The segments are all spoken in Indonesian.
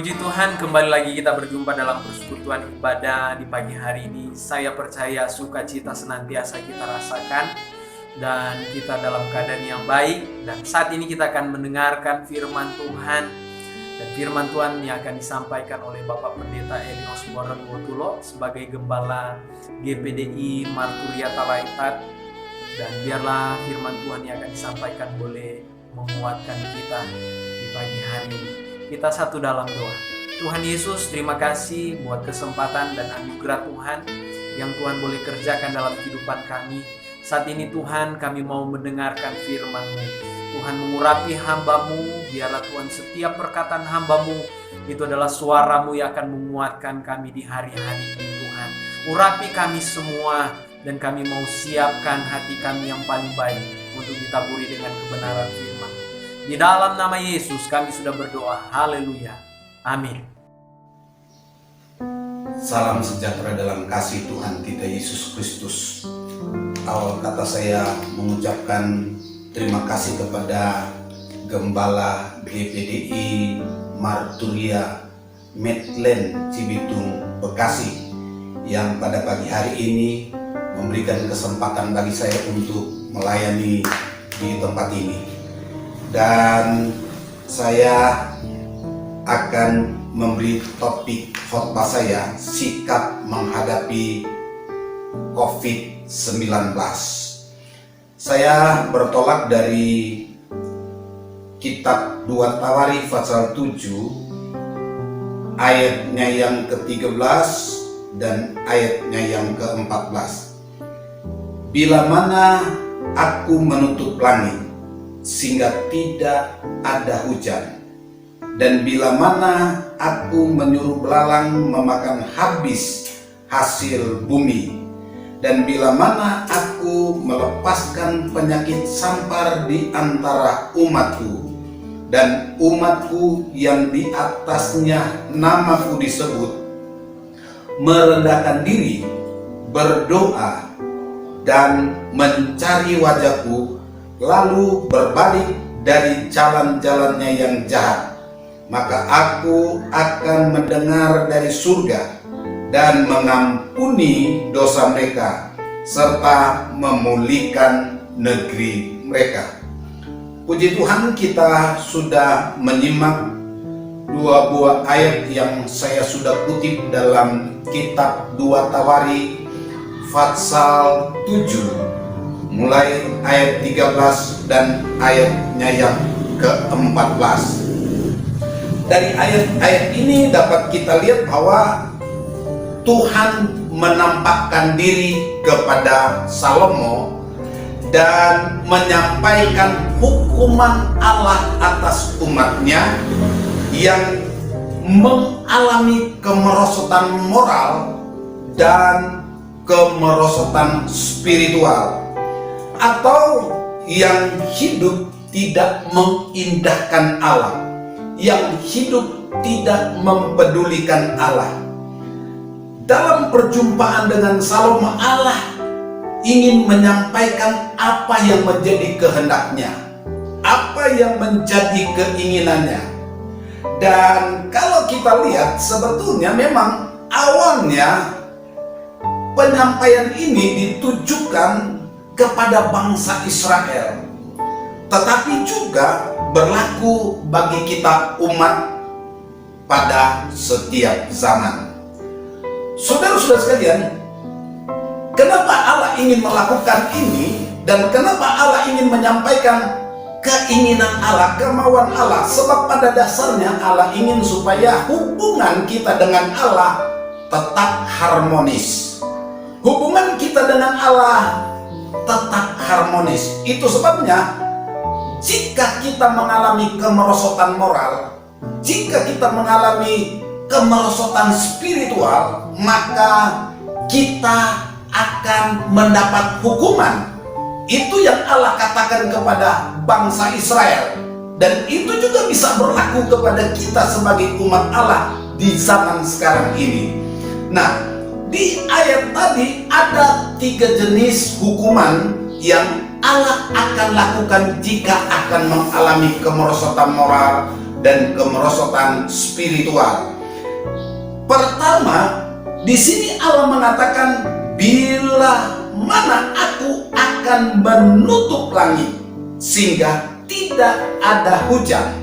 Puji Tuhan, kembali lagi kita berjumpa dalam persekutuan ibadah di pagi hari ini. Saya percaya sukacita senantiasa kita rasakan dan kita dalam keadaan yang baik. Dan saat ini kita akan mendengarkan firman Tuhan. Dan firman Tuhan yang akan disampaikan oleh Bapak Pendeta Eli Osborne Wotulo sebagai Gembala GPDI Marturia Talaitat. Dan biarlah firman Tuhan yang akan disampaikan boleh menguatkan kita di pagi hari ini. Kita satu dalam doa. Tuhan Yesus, terima kasih buat kesempatan dan anugerah Tuhan yang Tuhan boleh kerjakan dalam kehidupan kami. Saat ini Tuhan, kami mau mendengarkan firman-Mu. Tuhan mengurapi hamba-Mu, biarlah Tuhan setiap perkataan hamba-Mu itu adalah suara-Mu yang akan menguatkan kami di hari-hari ini Tuhan. Urapi kami semua dan kami mau siapkan hati kami yang paling baik untuk ditaburi dengan kebenaran firman. Di dalam nama Yesus kami sudah berdoa. Haleluya. Amin. Salam sejahtera dalam kasih Tuhan kita Yesus Kristus. Awal kata saya mengucapkan terima kasih kepada Gembala GPDI Marturia Medland Cibitung Bekasi yang pada pagi hari ini memberikan kesempatan bagi saya untuk melayani di tempat ini. Dan saya akan memberi topik khotbah saya, sikap menghadapi COVID-19. Saya bertolak dari kitab 2 Tawarikh pasal 7 ayatnya yang ke-13 dan ayatnya yang ke-14. Bila mana aku menutup langit sehingga tidak ada hujan, dan bila mana aku menyuruh belalang memakan habis hasil bumi, dan bila mana aku melepaskan penyakit sampar di antara umatku, dan umatku yang di atasnya namaku disebut merendahkan diri, berdoa, dan mencari wajahku, lalu berbalik dari jalan-jalannya yang jahat, maka aku akan mendengar dari surga dan mengampuni dosa mereka serta memulihkan negeri mereka. Puji Tuhan, kita sudah menyimak dua buah ayat yang saya sudah kutip dalam kitab 2 Tawarikh pasal 7 mulai ayat 13 dan ayatnya yang ke-14. Dari ayat-ayat ini dapat kita lihat bahwa Tuhan menampakkan diri kepada Salomo dan menyampaikan hukuman Allah atas umatnya yang mengalami kemerosotan moral dan kemerosotan spiritual, atau yang hidup tidak mengindahkan Allah, yang hidup tidak mempedulikan Allah. Dalam perjumpaan dengan Salomo, Allah ingin menyampaikan apa yang menjadi kehendaknya, apa yang menjadi keinginannya. Dan kalau kita lihat, sebetulnya memang awalnya penyampaian ini ditujukan kepada bangsa Israel, tetapi juga berlaku bagi kita umat pada setiap zaman. Saudara-saudara sekalian, kenapa Allah ingin melakukan ini dan kenapa Allah ingin menyampaikan keinginan Allah, kemauan Allah? Sebab pada dasarnya Allah ingin supaya hubungan kita dengan Allah tetap harmonis. Hubungan kita dengan Allah tetap harmonis. Itu sebabnya jika kita mengalami kemerosotan moral, jika kita mengalami kemerosotan spiritual, maka kita akan mendapat hukuman. Itu yang Allah katakan kepada bangsa Israel, dan itu juga bisa berlaku kepada kita sebagai umat Allah di zaman sekarang ini. Nah, di ayat tadi ada 3 jenis hukuman yang Allah akan lakukan jika akan mengalami kemerosotan moral, dan kemerosotan spiritual. Pertama, di sini Allah mengatakan, bila mana aku akan menutup langit sehingga tidak ada hujan.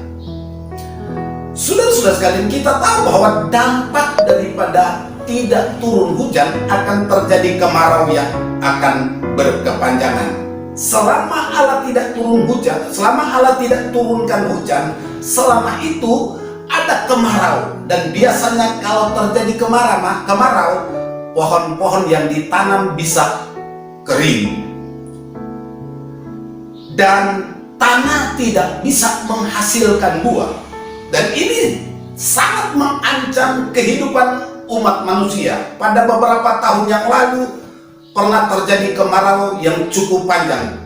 Saudara-saudara sekalian, kita tahu bahwa dampak daripada tidak turun hujan akan terjadi kemarau yang akan berkepanjangan. Selama Allah tidak turun hujan, selama Allah tidak turunkan hujan, selama itu ada kemarau. Dan biasanya kalau terjadi kemarau, pohon-pohon yang ditanam bisa kering dan tanah tidak bisa menghasilkan buah. Dan ini sangat mengancam kehidupan umat manusia. Pada beberapa tahun yang lalu pernah terjadi kemarau yang cukup panjang,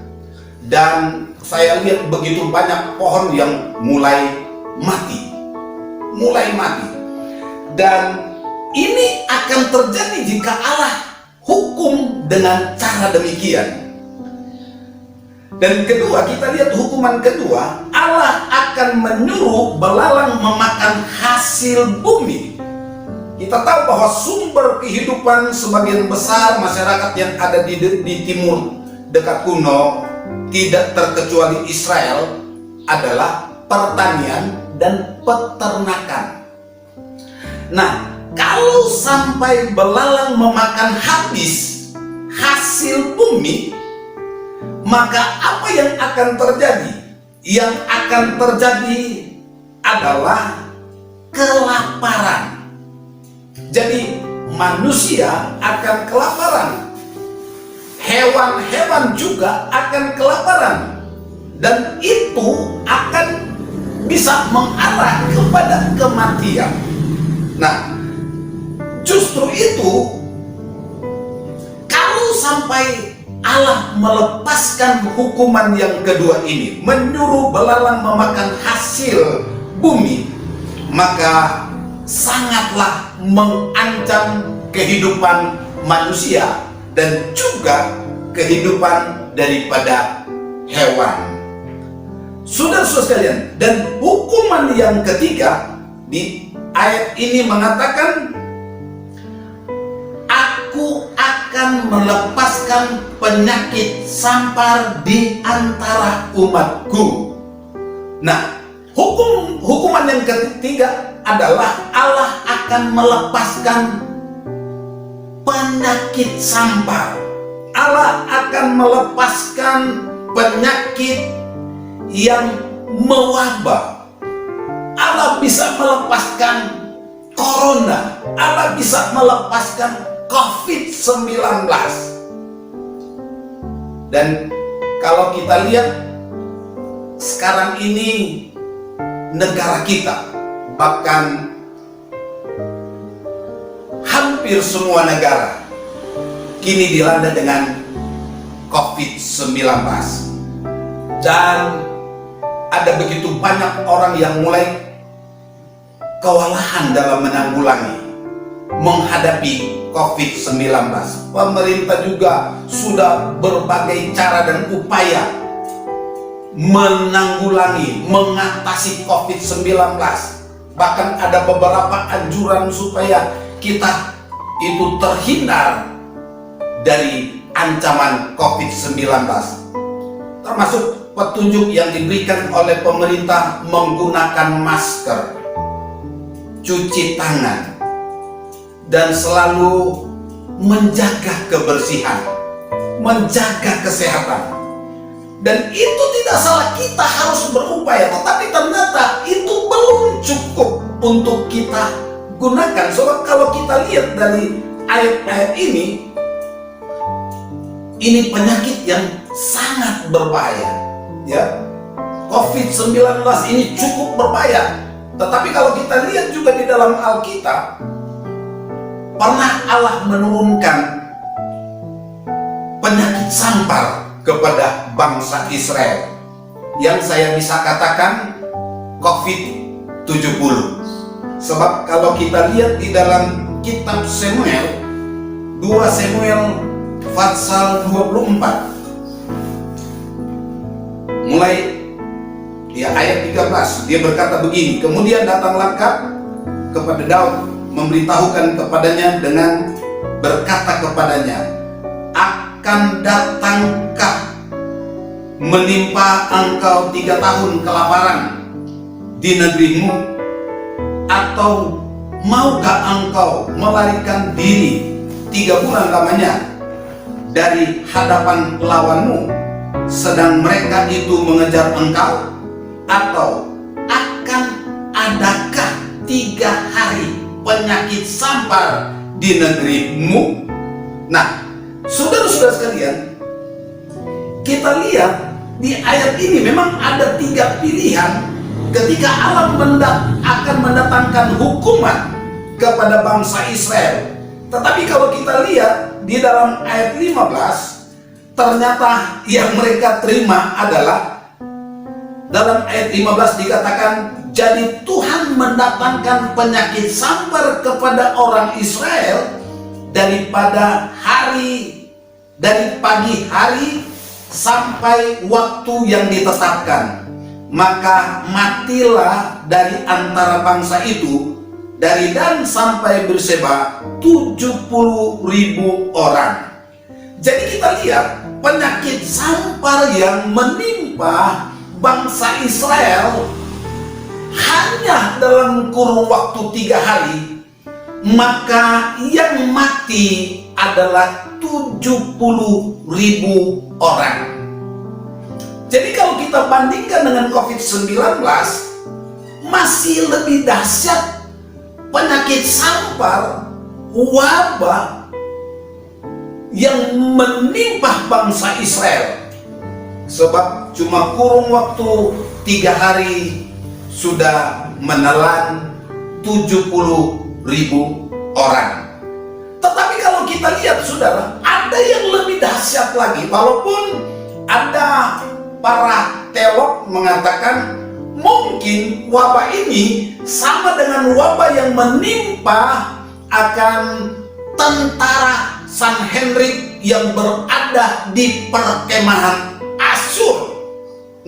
dan saya lihat begitu banyak pohon yang mulai mati. Dan ini akan terjadi jika Allah hukum dengan cara demikian. Dan kedua, kita lihat hukuman kedua, Allah akan menyuruh belalang memakan hasil bumi. Kita tahu bahwa sumber kehidupan sebagian besar masyarakat yang ada di timur dekat kuno, tidak terkecuali Israel, adalah pertanian dan peternakan. Nah, kalau sampai belalang memakan habis hasil bumi, maka apa yang akan terjadi? Yang akan terjadi adalah kelaparan. Jadi manusia akan kelaparan, hewan-hewan juga akan kelaparan, dan itu akan bisa mengarah kepada kematian. Nah, justru itu, kalau sampai Allah melepaskan hukuman yang kedua ini, menyuruh belalang memakan hasil bumi, maka sangatlah mengancam kehidupan manusia dan juga kehidupan daripada hewan. Saudara-saudara sekalian, dan hukuman yang ketiga di ayat ini mengatakan, aku akan melepaskan penyakit sampar di antara umatku. Nah, hukuman yang ketiga adalah Allah akan melepaskan penyakit sampar. Allah akan melepaskan penyakit yang mewabah. Allah bisa melepaskan corona. Allah bisa melepaskan COVID-19. Dan kalau kita lihat sekarang ini, negara kita, bahkan hampir semua negara kini dilanda dengan COVID-19. Dan ada begitu banyak orang yang mulai kewalahan dalam menghadapi COVID-19. Pemerintah juga sudah berbagai cara dan upaya mengatasi COVID-19. Bahkan ada beberapa anjuran supaya kita itu terhindar dari ancaman COVID-19. Termasuk petunjuk yang diberikan oleh pemerintah menggunakan masker, cuci tangan, dan selalu menjaga kebersihan, menjaga kesehatan. Dan itu tidak salah, kita harus berupaya, tetapi ternyata itu belum cukup untuk kita gunakan. Soalnya kalau kita lihat dari ayat-ayat ini penyakit yang sangat berbahaya, ya. COVID-19 ini cukup berbahaya. Tetapi kalau kita lihat juga di dalam Alkitab, pernah Allah menurunkan penyakit sampar kepada bangsa Israel yang saya bisa katakan COVID-70. Sebab kalau kita lihat di dalam kitab Samuel, 2 Samuel pasal 24, mulai di ya, ayat 13, dia berkata begini, kemudian datanglah Gad kepada Daud, memberitahukan kepadanya dengan berkata kepadanya, akan datangkah menimpa engkau 3 tahun kelaparan di negerimu, atau maukah engkau melarikan diri 3 bulan lamanya dari hadapan lawanmu, sedang mereka itu mengejar engkau? Atau akan adakah 3 hari penyakit sampar di negerimu? Nah, saudara-saudara sekalian, kita lihat di ayat ini memang ada 3 pilihan ketika Allah akan mendatangkan hukuman kepada bangsa Israel. Tetapi kalau kita lihat di dalam ayat 15, ternyata yang mereka terima adalah, dalam ayat 15 dikatakan, jadi Tuhan mendatangkan penyakit sampar kepada orang Israel dari pagi hari sampai waktu yang ditetapkan. Maka matilah dari antara bangsa itu, dari Dan sampai Berseba, 70.000 orang. Jadi kita lihat penyakit sampar yang menimpa bangsa Israel hanya dalam kurun waktu 3 hari, maka yang mati adalah 70.000 orang. Jadi kalau kita bandingkan dengan COVID-19, masih lebih dahsyat penyakit sampar, wabah yang menimpa bangsa Israel. Sebab cuma kurun waktu 3 hari sudah menelan 70.000 orang. Tetapi kalau kita lihat saudara, ada yang lebih dahsyat lagi. Walaupun ada para teolog mengatakan mungkin wabah ini sama dengan wabah yang menimpa akan tentara Sanhedrin yang berada di perkemahan Asyur.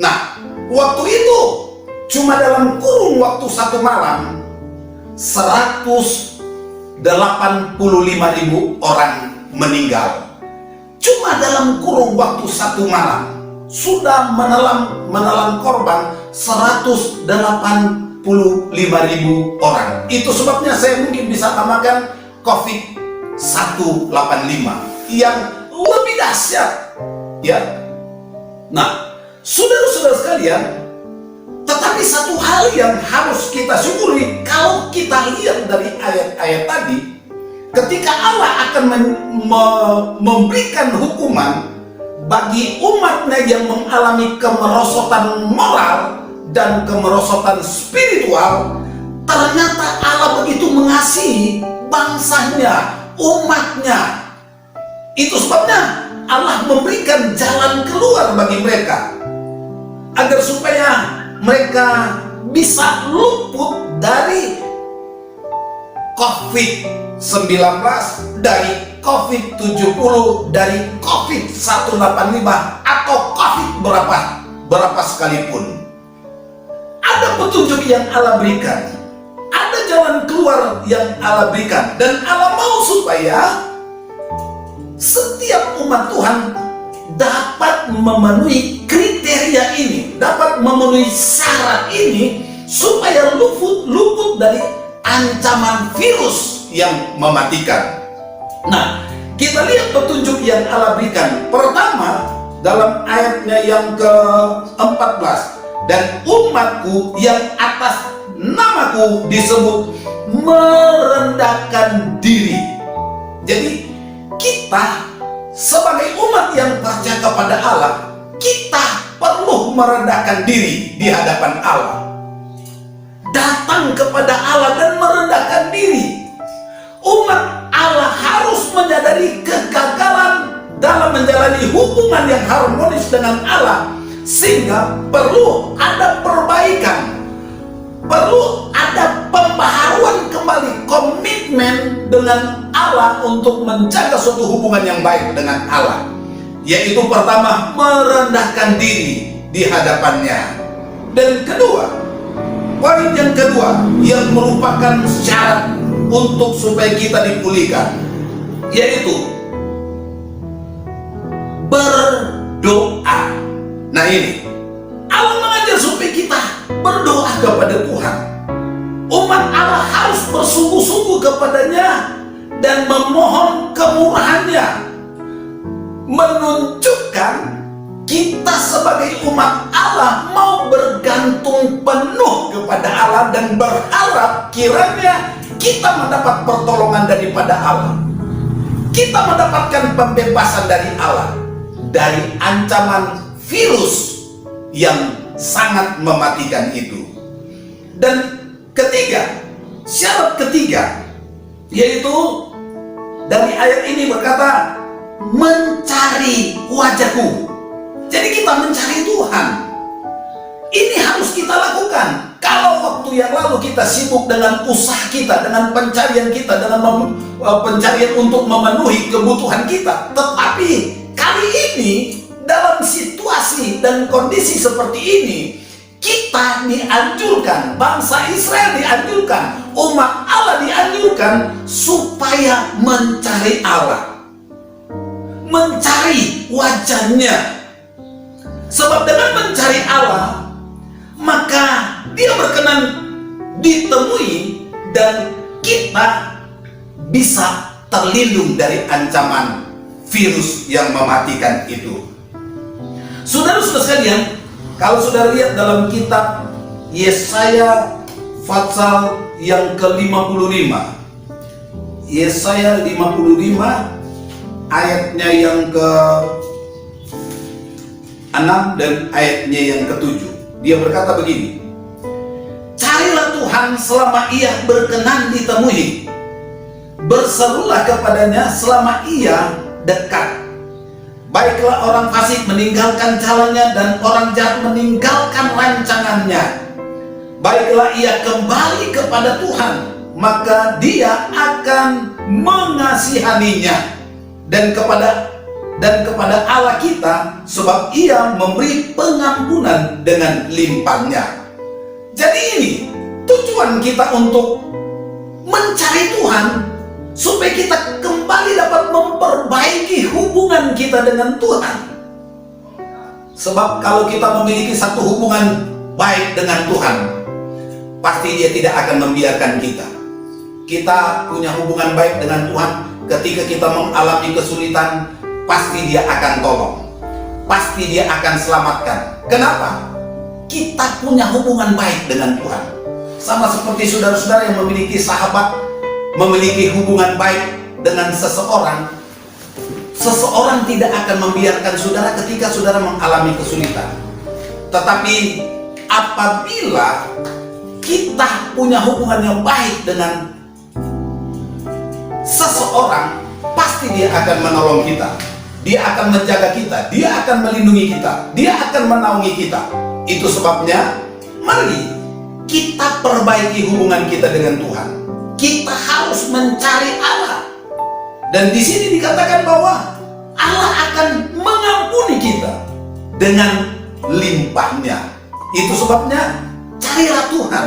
Nah, waktu itu cuma dalam kurun waktu 1 malam 185.000 orang meninggal. Cuma dalam kurun waktu 1 malam sudah menelan korban 185.000 orang. Itu sebabnya saya mungkin bisa tambahkan COVID-185 yang lebih dahsyat, ya. Nah, saudara-saudara sekalian, tetapi satu hal yang harus kita syukuri kalau kita lihat dari ayat-ayat tadi, ketika Allah akan memberikan hukuman bagi umatnya yang mengalami kemerosotan moral dan kemerosotan spiritual, ternyata Allah begitu mengasihi bangsanya, umatnya. Itu sebabnya Allah memberikan jalan keluar bagi mereka, agar supaya mereka bisa luput dari COVID-19, dari COVID-70, dari COVID-185 atau COVID berapa sekalipun. Ada petunjuk yang Allah berikan, ada jalan keluar yang Allah berikan, dan Allah mau supaya setiap umat Tuhan dapat memenuhi kriteria ini, dapat memenuhi syarat ini, supaya luput dari ancaman virus yang mematikan. Nah, kita lihat petunjuk yang Allah berikan. Pertama, dalam ayatnya yang ke-14, dan umatku yang atas namaku disebut merendahkan diri. Jadi kita sebagai umat yang percaya kepada Allah, kita perlu merendahkan diri di hadapan Allah, datang kepada Allah dan merendahkan diri. Umat Allah harus menyadari kegagalan dalam menjalani hubungan yang harmonis dengan Allah, sehingga perlu ada perbaikan, perlu ada pembaharuan kembali komitmen dengan Allah untuk menjaga suatu hubungan yang baik dengan Allah, yaitu pertama, merendahkan diri di hadapannya. Dan kedua, poin yang kedua yang merupakan syarat untuk supaya kita dipulihkan, yaitu berdoa. Nah ini, Allah mengajar supaya kita berdoa kepada Tuhan. Umat Allah harus bersungguh-sungguh kepadanya dan memohon kemurahannya, menunjukkan kita sebagai umat Allah mau bergantung penuh kepada Allah dan berharap kiranya kita mendapat pertolongan daripada Allah. Kita mendapatkan pembebasan dari Allah dari ancaman virus yang sangat mematikan itu. Dan ketiga, syarat ketiga, yaitu dari ayat ini berkata, mencari wajahku. Jadi kita mencari Tuhan. Ini harus kita lakukan. Kalau waktu yang lalu kita sibuk dengan usaha kita, dengan pencarian kita, dengan pencarian untuk memenuhi kebutuhan kita, tetapi kali ini dalam situasi dan kondisi seperti ini, kita dianjurkan, bangsa Israel dianjurkan, umat Allah dianjurkan supaya mencari Allah, mencari wajahnya. Sebab dengan mencari Allah, maka Dia berkenan ditemui dan kita bisa terlindung dari ancaman virus yang mematikan itu. Saudara-saudara sekalian, kalau saudara lihat dalam kitab Yesaya pasal yang ke-55, Yesaya 55 ayatnya yang ke-6 dan ayatnya yang ke-7. Dia berkata begini, carilah Tuhan selama Ia berkenan ditemui, berserulah kepadanya selama Ia dekat. Baiklah orang fasik meninggalkan jalannya dan orang jahat meninggalkan rancangannya. Baiklah ia kembali kepada Tuhan, maka Dia akan mengasihaninya, dan kepada Allah kita, sebab Ia memberi pengampunan dengan limpahnya. Jadi ini tujuan kita untuk mencari Tuhan, supaya kita kembali dapat memperbaiki hubungan kita dengan Tuhan. Sebab kalau kita memiliki satu hubungan baik dengan Tuhan, pasti Dia tidak akan membiarkan kita. Kita punya hubungan baik dengan Tuhan, ketika kita mengalami kesulitan, pasti Dia akan tolong, pasti Dia akan selamatkan. Kenapa? Kita punya hubungan baik dengan Tuhan. Sama seperti saudara-saudara yang memiliki sahabat, memiliki hubungan baik dengan seseorang. Seseorang tidak akan membiarkan saudara ketika saudara mengalami kesulitan. Tetapi apabila kita punya hubungan yang baik dengan seseorang, pasti dia akan menolong kita, dia akan menjaga kita, dia akan melindungi kita, dia akan menaungi kita. Itu sebabnya mari kita perbaiki hubungan kita dengan Tuhan. Kita harus mencari Allah. Dan di sini dikatakan bahwa Allah akan mengampuni kita dengan limpahnya. Itu sebabnya carilah Tuhan.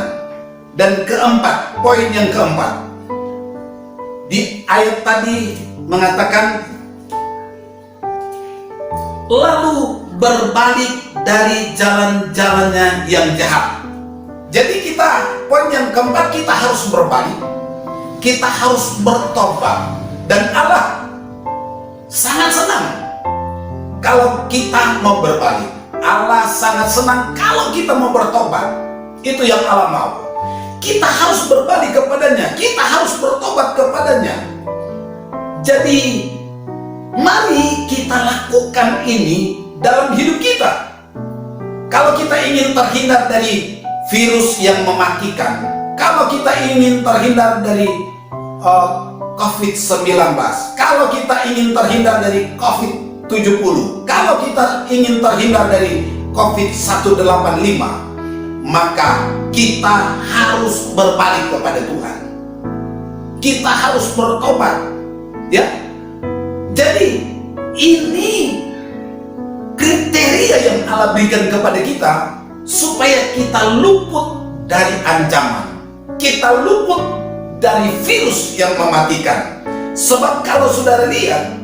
Dan keempat, poin yang keempat, di ayat tadi mengatakan, lalu berbalik dari jalan-jalannya yang jahat. Jadi poin yang keempat, kita harus berbalik, kita harus bertobat. Dan Allah sangat senang kalau kita mau berbalik. Allah sangat senang kalau kita mau bertobat. Itu yang Allah mau. Kita harus berbalik kepadanya, kita harus bertobat kepadanya. Jadi mari kita lakukan ini dalam hidup kita. Kalau kita ingin terhindar dari virus yang mematikan, kalau kita ingin terhindar dari COVID-19, kalau kita ingin terhindar dari COVID-70, kalau kita ingin terhindar dari COVID-185, maka kita harus berbalik kepada Tuhan. Kita harus bertobat, ya. Jadi ini kriteria yang Allah berikan kepada kita supaya kita luput dari ancaman, kita luput dari virus yang mematikan. Sebab kalau saudara lihat,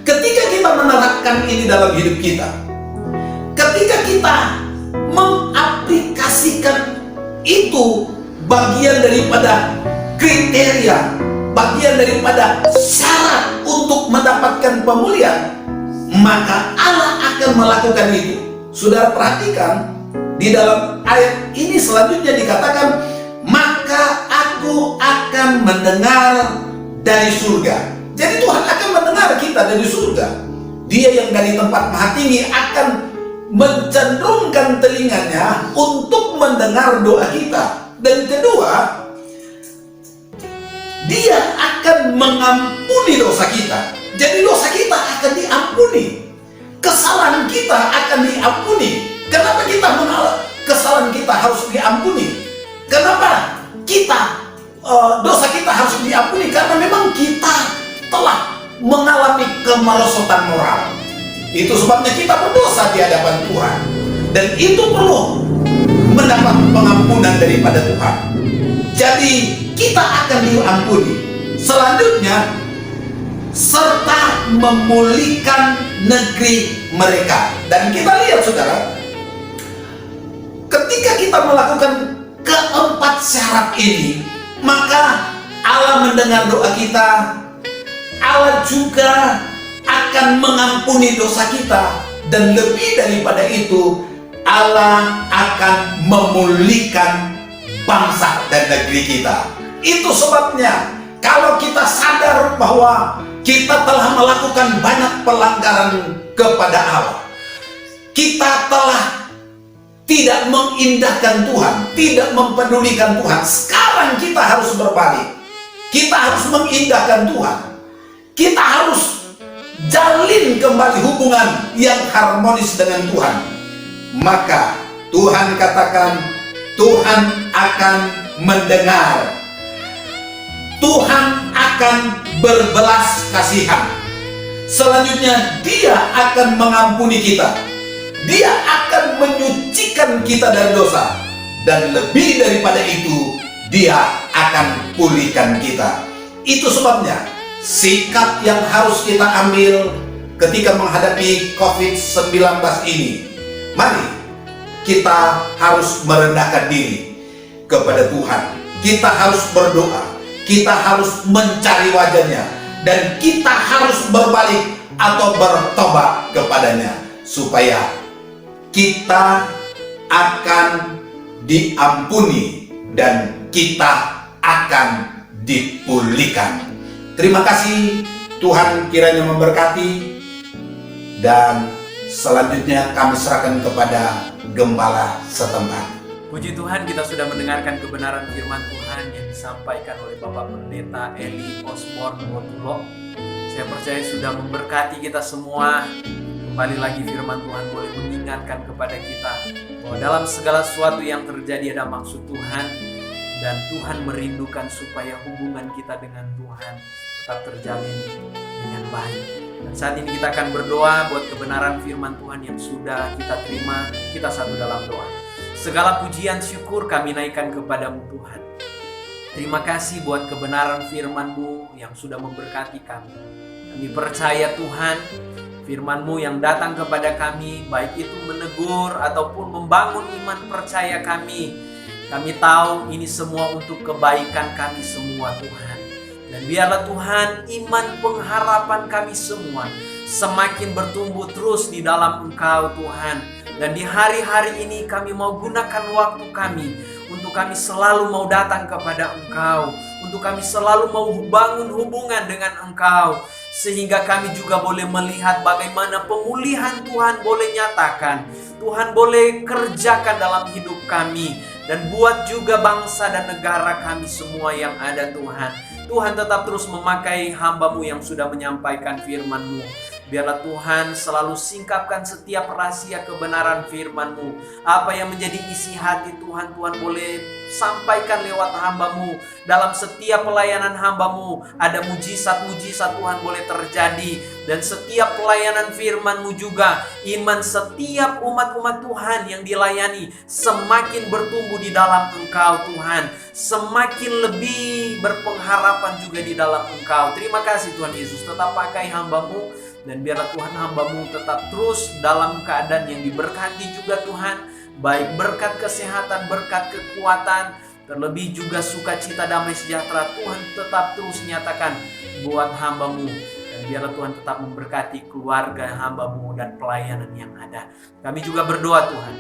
ketika kita menerapkan ini dalam hidup kita, ketika kita mengaplikasikan itu, bagian daripada kriteria, bagian daripada syarat untuk mendapatkan pemulihan, maka Allah akan melakukan itu. Saudara perhatikan, di dalam ayat ini selanjutnya dikatakan, maka aku akan mendengar dari surga. Jadi Tuhan akan mendengar kita dari surga. Dia yang dari tempat maha tinggi akan mencenderungkan telinganya untuk mendengar doa kita. Dan kedua, Dia akan mengampuni dosa kita. Jadi dosa kita akan diampuni, kesalahan kita akan diampuni. Kenapa kita menolak kesalahan kita harus diampuni? Kenapa dosa kita harus diampuni? Karena memang kita telah mengalami kemerosotan moral. Itu sebabnya kita berdosa di hadapan Tuhan, dan itu perlu mendapat pengampunan daripada Tuhan. Jadi kita akan diampuni. Selanjutnya, serta memulihkan negeri mereka. Dan kita lihat saudara, ketika kita melakukan keempat syarat ini, maka Allah mendengar doa kita. Allah juga akan mengampuni dosa kita, dan lebih daripada itu, Allah akan memulihkan bangsa dan negeri kita. Itu sebabnya kalau kita sadar bahwa kita telah melakukan banyak pelanggaran kepada Allah, kita telah tidak mengindahkan Tuhan, tidak mempedulikan Tuhan. Sekarang kita harus berbalik. Kita harus mengindahkan Tuhan. Kita harus jalin kembali hubungan yang harmonis dengan Tuhan. Maka Tuhan katakan, Tuhan akan mendengar. Tuhan akan berbelas kasihan. Selanjutnya, Dia akan mengampuni kita. Dia akan menyucikan kita dari dosa. Dan lebih daripada itu, Dia akan pulihkan kita. Itu sebabnya sikap yang harus kita ambil ketika menghadapi COVID-19 ini. Mari kita harus merendahkan diri kepada Tuhan. Kita harus berdoa. Kita harus mencari wajahnya. Dan kita harus berbalik atau bertobat kepadanya, supaya kita akan diampuni dan kita akan dipulihkan. Terima kasih, Tuhan kiranya memberkati. Dan selanjutnya kami serahkan kepada gembala setempat. Puji Tuhan, kita sudah mendengarkan kebenaran firman Tuhan yang disampaikan oleh Bapak Pendeta Eli Osborne Motulo. Saya percaya sudah memberkati kita semua. Kembali lagi firman Tuhan boleh mengingatkan kepada kita bahwa dalam segala sesuatu yang terjadi ada maksud Tuhan, dan Tuhan merindukan supaya hubungan kita dengan Tuhan tetap terjalin dengan baik. Dan saat ini kita akan berdoa buat kebenaran firman Tuhan yang sudah kita terima. Kita satu dalam doa. Segala pujian syukur kami naikkan kepadamu Tuhan. Terima kasih buat kebenaran firman-Mu yang sudah memberkati kami. Kami percaya Tuhan, firman-Mu yang datang kepada kami, baik itu menegur ataupun membangun iman percaya kami. Kami tahu ini semua untuk kebaikan kami semua Tuhan. Dan biarlah Tuhan, iman pengharapan kami semua semakin bertumbuh terus di dalam Engkau Tuhan. Dan di hari-hari ini kami mau gunakan waktu kami untuk kami selalu mau datang kepada Engkau, untuk kami selalu mau bangun hubungan dengan Engkau, sehingga kami juga boleh melihat bagaimana pemulihan Tuhan boleh nyatakan, Tuhan boleh kerjakan dalam hidup kami, dan buat juga bangsa dan negara kami semua yang ada Tuhan. Tuhan tetap terus memakai hamba-Mu yang sudah menyampaikan firman-Mu. Biarlah Tuhan selalu singkapkan setiap rahasia kebenaran firman-Mu. Apa yang menjadi isi hati Tuhan, Tuhan boleh sampaikan lewat hamba-Mu. Dalam setiap pelayanan hamba-Mu ada mujizat-mujizat Tuhan boleh terjadi. Dan setiap pelayanan firman-Mu juga, iman setiap umat-umat Tuhan yang dilayani semakin bertumbuh di dalam Engkau Tuhan. Semakin lebih berpengharapan juga di dalam Engkau. Terima kasih Tuhan Yesus, tetap pakai hamba-Mu. Dan biarlah Tuhan hamba-Mu tetap terus dalam keadaan yang diberkati juga Tuhan. Baik berkat kesehatan, berkat kekuatan, terlebih juga sukacita damai sejahtera Tuhan tetap terus nyatakan buat hamba-Mu. Dan biarlah Tuhan tetap memberkati keluarga hamba-Mu dan pelayanan yang ada. Kami juga berdoa Tuhan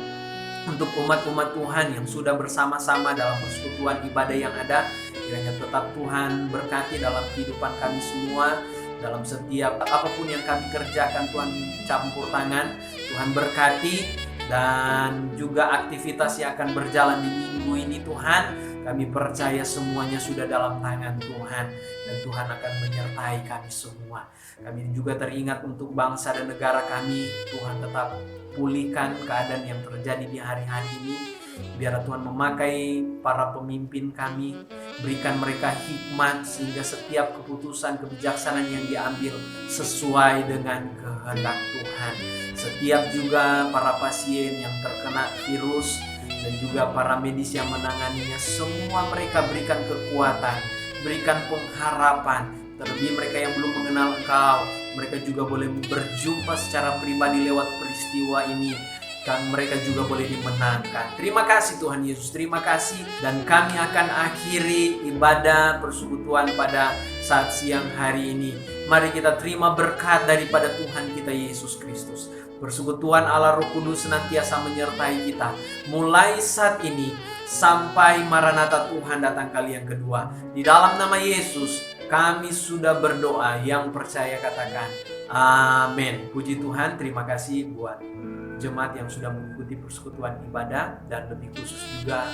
untuk umat-umat Tuhan yang sudah bersama-sama dalam persekutuan ibadah yang ada. Kiranya tetap Tuhan berkati dalam kehidupan kami semua. Dalam setiap apapun yang kami kerjakan Tuhan campur tangan, Tuhan berkati. Dan juga aktivitas yang akan berjalan di minggu ini Tuhan, kami percaya semuanya sudah dalam tangan Tuhan. Dan Tuhan akan menyertai kami semua. Kami juga teringat untuk bangsa dan negara kami. Tuhan tetap pulihkan keadaan yang terjadi di hari-hari ini. Biar Tuhan memakai para pemimpin kami, berikan mereka hikmat sehingga setiap keputusan kebijaksanaan yang diambil sesuai dengan kehendak Tuhan. Setiap juga para pasien yang terkena virus dan juga para medis yang menanganinya, semua mereka berikan kekuatan, berikan pengharapan. Terlebih mereka yang belum mengenal Engkau, mereka juga boleh berjumpa secara pribadi lewat peristiwa ini. Dan mereka juga boleh dimenangkan. Terima kasih Tuhan Yesus, terima kasih. Dan kami akan akhiri ibadah persekutuan pada saat siang hari ini. Mari kita terima berkat daripada Tuhan kita Yesus Kristus. Persekutuan Allah Roh Kudus senantiasa menyertai kita mulai saat ini sampai Maranatha Tuhan datang kali yang kedua. Di dalam nama Yesus kami sudah berdoa. Yang percaya katakan amin. Puji Tuhan, terima kasih buat jemaat yang sudah mengikuti persekutuan ibadah, dan lebih khusus juga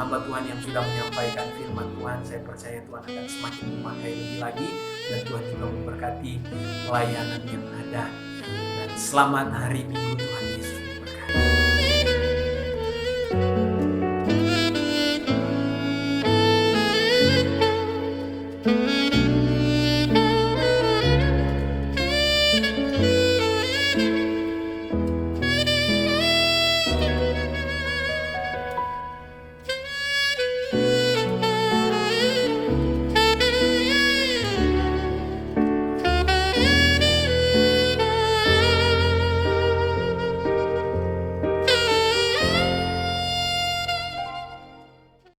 hamba Tuhan yang sudah menyampaikan firman Tuhan. Saya percaya Tuhan akan semakin memakai lebih lagi, dan Tuhan juga memberkati pelayanan yang ada. Dan selamat hari Minggu